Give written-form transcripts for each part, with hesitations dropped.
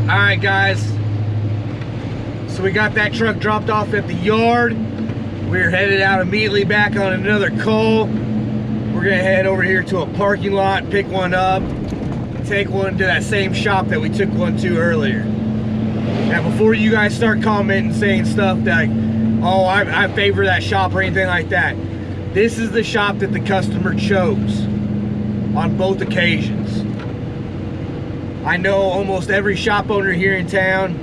Alright guys, so we got that truck dropped off at the yard. We're headed out immediately back on another call. We're gonna head over here to a parking lot, pick one up, take one to that same shop that we took one to earlier. Now before you guys start commenting saying stuff like, oh, I favor that shop or anything like that, this is the shop that the customer chose on both occasions. I know almost every shop owner here in town,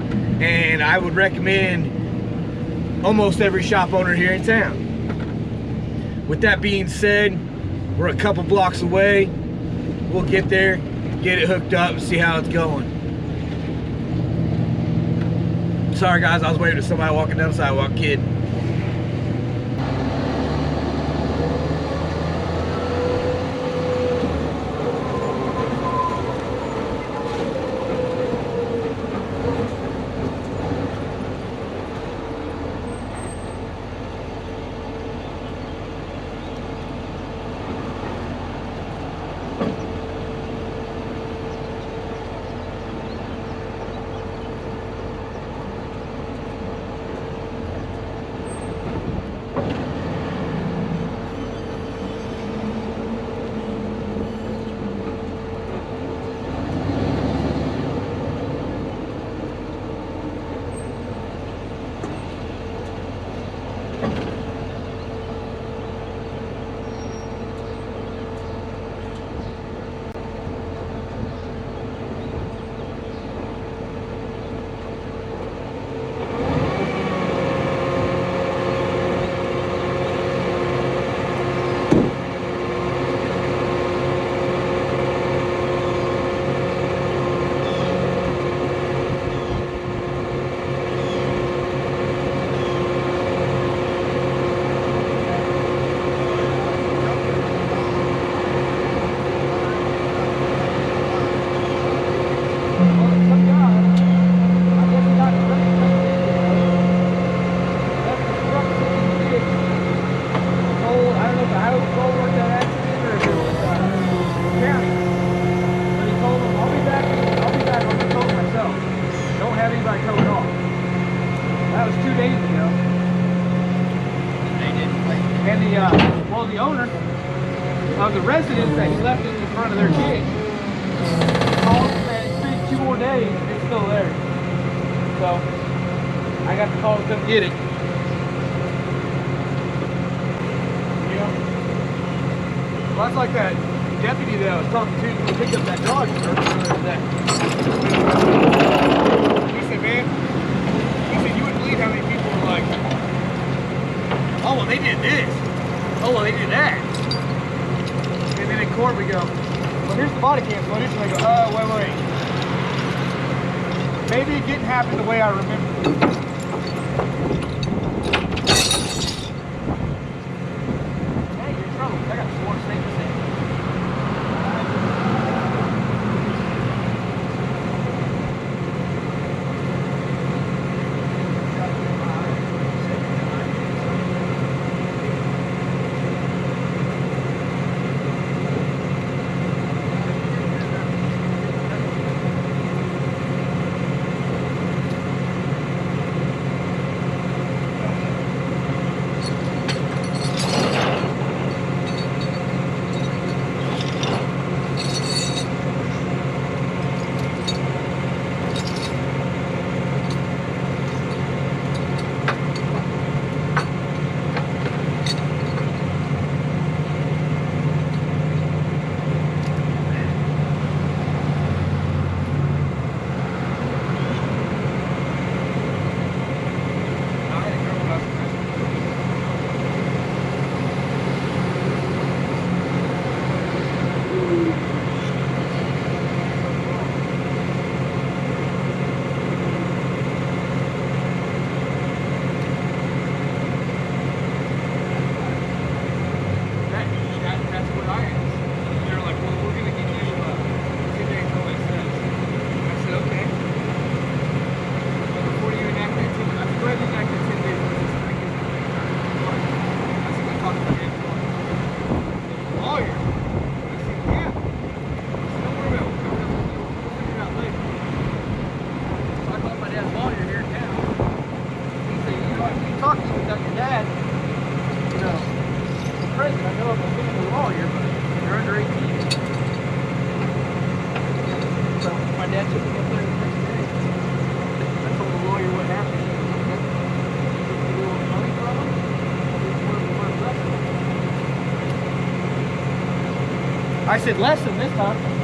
and I would recommend almost every shop owner here in town. With that being said, we're a couple blocks away. We'll get there, get it hooked up, and see how it's going. Sorry guys, I was waiting for somebody walking down the sidewalk, kid. The owner of the residence that he left it in front of their gate called and said it's been 2 more days and it's still there. So I got the call to come get it. Yeah. Well, that's like that deputy that I was talking to who picked up that dog earlier today. He said, man, you wouldn't believe how many people were like, oh, well, they did this. Oh, well, they did that. And then in court we go, well, here's the body cam footage. And they go, wait. Maybe it didn't happen the way I remember. Hey, you're in trouble. I got sworn statements in. that lawyer here in town. He said, you know, if you talk to him about your dad, you know, the president, I know I'm a family lawyer, but they're under 18. So my dad took me up there the next day. I told the lawyer what happened. He was like, "You a little money from him? I said, less than this time.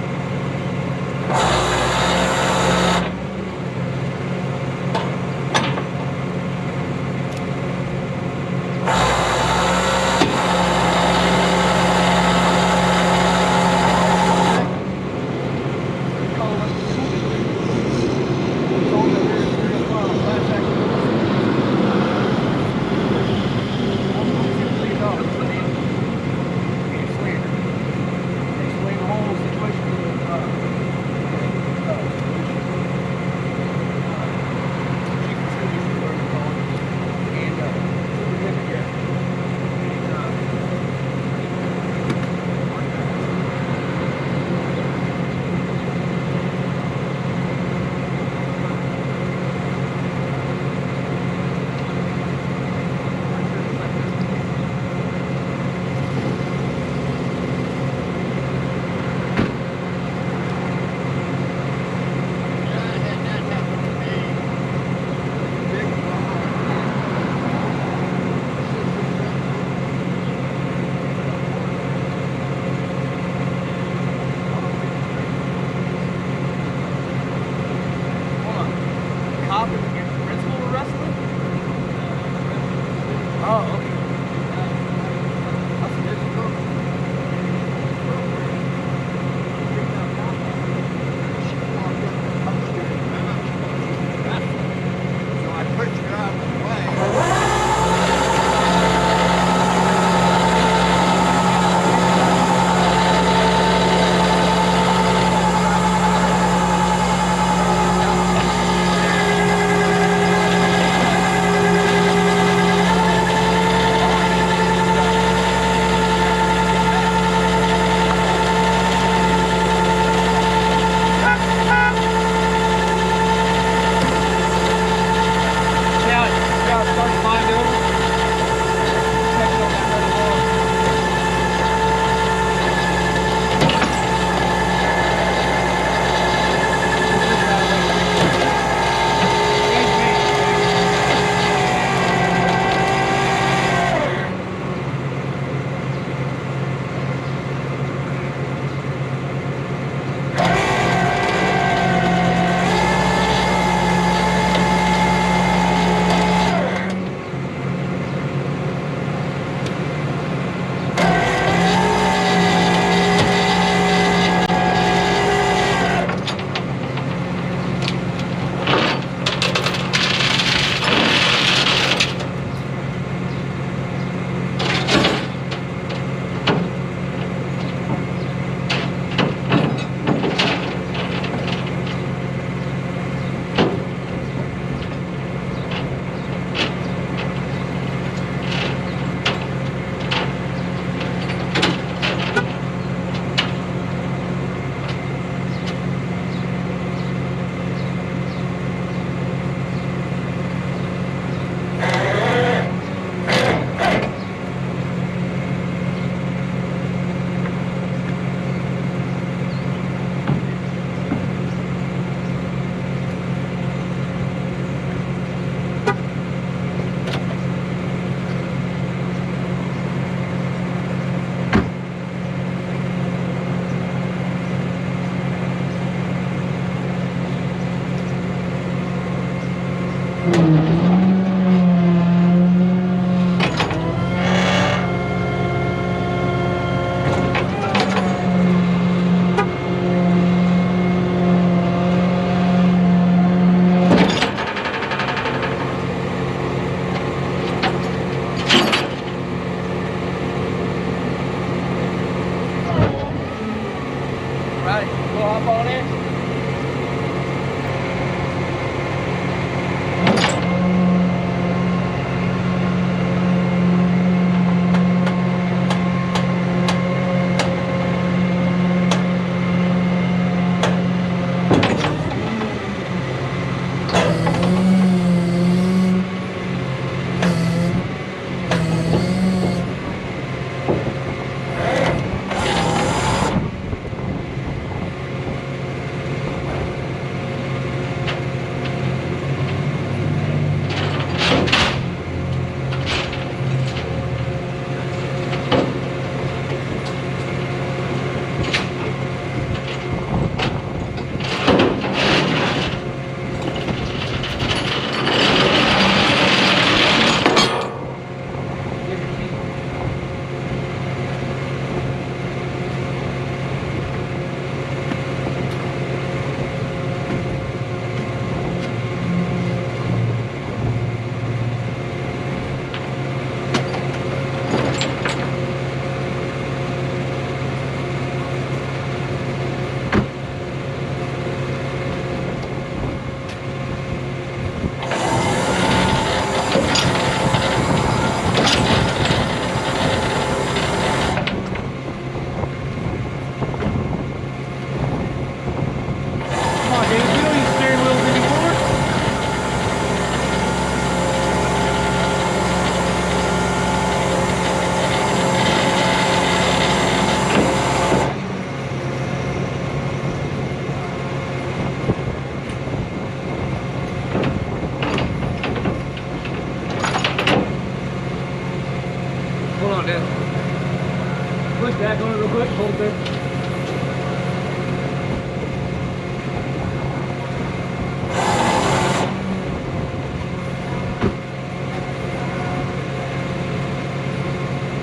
Quick, hold there.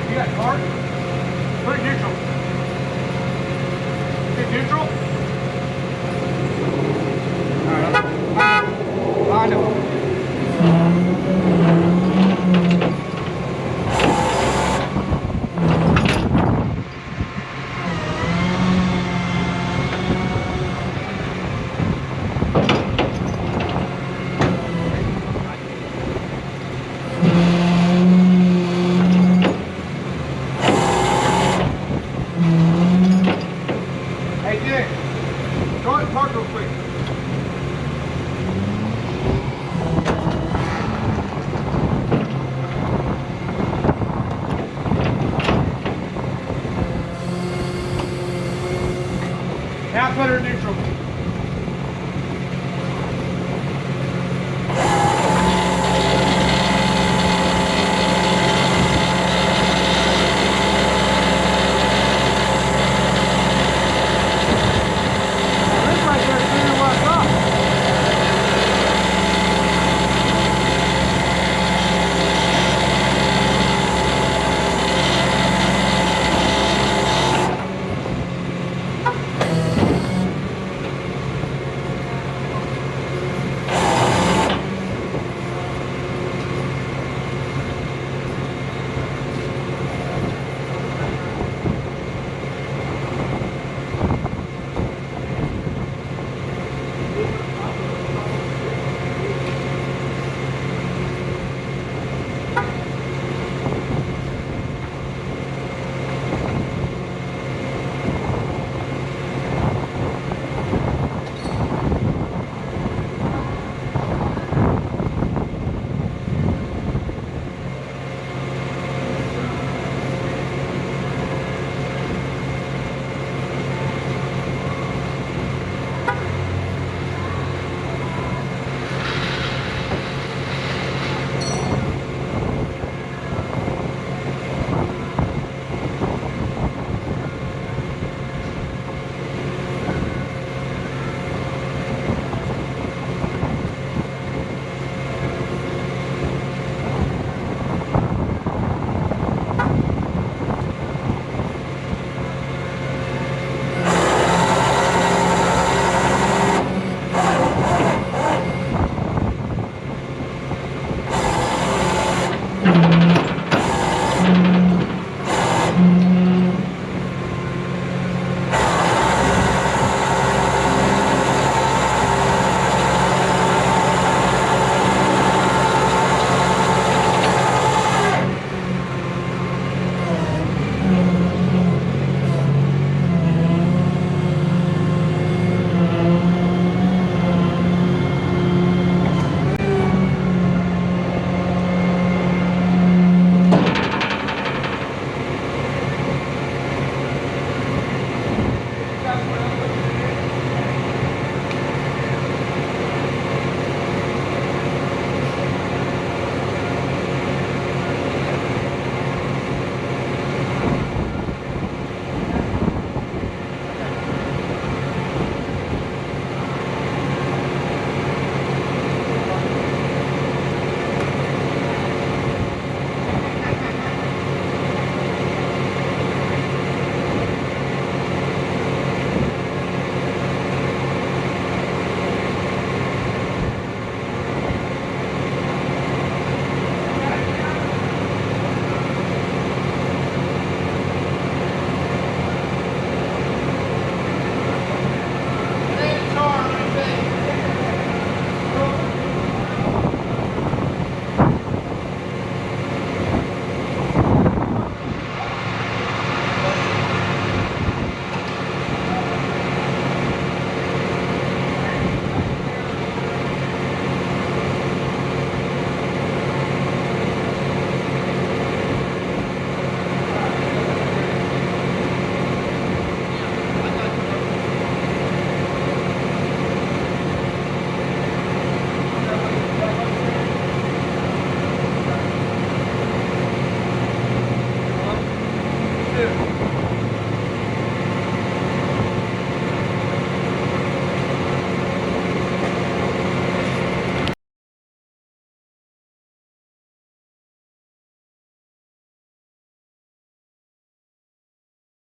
You got park? Put it neutral. Is it neutral? Alright, I know.